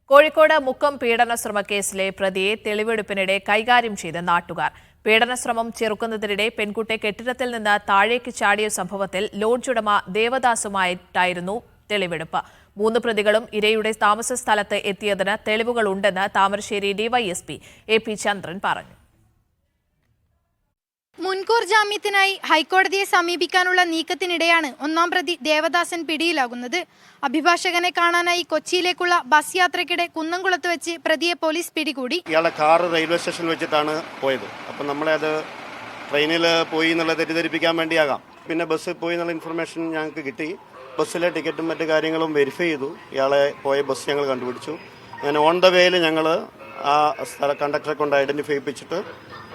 കോഴിക്കോട് മുക്കം പീഡന ശ്രമക്കേസിലെ പ്രതിയെ തെളിവെടുപ്പിനിടെ കൈകാര്യം ചെയ്ത നാട്ടുകാർ. പീഡനശ്രമം ചെറുക്കുന്നതിനിടെ പെൺകുട്ടി കെട്ടിടത്തിൽ നിന്ന് താഴേക്ക് ചാടിയ സംഭവത്തിൽ ലോഡ്ജ് ഉടമ ദേവദാസുമായിട്ടായിരുന്നു തെളിവെടുപ്പ്. 3 പ്രതികളും ഇരയുടെ താമസ സ്ഥലത്ത് എത്തിയതിന് തെളിവുകളുണ്ടെന്ന് താമരശ്ശേരി ഡിവൈഎസ്പി എ.പി. ചന്ദ്രൻ പറഞ്ഞു. മുൻകൂർ ജാമ്യത്തിനായി ഹൈക്കോടതിയെ സമീപിക്കാനുള്ള നീക്കത്തിനിടെയാണ് 1-ാം പ്രതി ദേവദാസൻ പിടിയിലാകുന്നത്. അഭിഭാഷകനെ കാണാനായി കൊച്ചിയിലേക്കുള്ള ബസ് യാത്രയ്ക്കിടെ കുന്നംകുളത്ത് വെച്ച് പ്രതിയെ പോലീസ് പിടികൂടി. ഇയാളെ കാർ റെയിൽവേ സ്റ്റേഷനിൽ വെച്ചിട്ടാണ് പോയത്. അപ്പം നമ്മളെ അത് ട്രെയിനിൽ പോയി എന്നുള്ള തെറ്റിദ്ധരിപ്പിക്കാൻ വേണ്ടിയാകാം. പിന്നെ ബസ്സിൽ പോയി എന്നുള്ള ഇൻഫർമേഷൻ ഞങ്ങൾക്ക് കിട്ടി. ബസ്സിലെ ടിക്കറ്റും മറ്റു കാര്യങ്ങളും വെരിഫൈ ചെയ്തു. ഇയാളെ പോയ ബസ് ഞങ്ങൾ കണ്ടുപിടിച്ചു. അങ്ങനെ ഓൺ ദ വേയിൽ ഞങ്ങൾ ആ കണ്ടക്ടറെ കൊണ്ട് ഐഡന്റിഫൈ ചെയ്യിപ്പിച്ചിട്ട്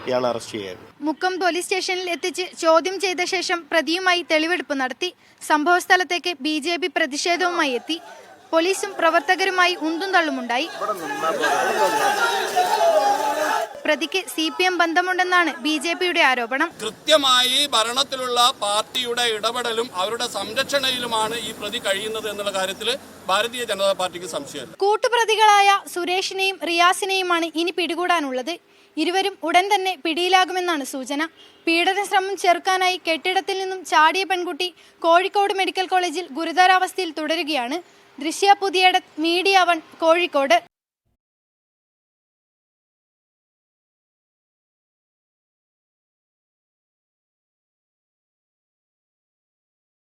ഇയാളെ അറസ്റ്റ് ചെയ്യായിരുന്നു. മുക്കം പോലീസ് സ്റ്റേഷനിൽ എത്തിച്ച് ചോദ്യം ചെയ്ത ശേഷം പ്രതിയുമായി തെളിവെടുപ്പ് നടത്തി. സംഭവസ്ഥലത്തേക്ക് BJP പ്രതിഷേധവുമായി എത്തി. പോലീസും പ്രവർത്തകരുമായി ഉന്തും തള്ളുമുണ്ടായി. പ്രതിക്ക് CPM ബന്ധമുണ്ടെന്നാണ് BJPയുടെ ആരോപണം. കൃത്യമായി ഭരണത്തിലുള്ള പാർട്ടിയുടെ ഇടപെടലും അവരുടെ സംരക്ഷണയിലുമാണ് ഈ പ്രതി കഴിയുന്നത് എന്നുള്ള കാര്യത്തിൽ ഭാരതീയ ജനതാ പാർട്ടിക്ക് സംശയമില്ല. കൂട്ടുപ്രതികളായ സുരേഷിനെയും റിയാസിനെയുമാണ് ഇനി പിടികൂടാനുള്ളത്. ഇരുവരും ഉടൻ തന്നെ പിടിയിലാകുമെന്നാണ് സൂചന. പീഡന ശ്രമം ചെറുക്കാനായി കെട്ടിടത്തിൽ നിന്നും ചാടിയ പെൺകുട്ടി കോഴിക്കോട് മെഡിക്കൽ കോളേജിൽ ഗുരുതരാവസ്ഥയിൽ തുടരുകയാണ്. ദൃശ്യ പുതിയടത്ത്, മീഡിയ 1, കോഴിക്കോട്.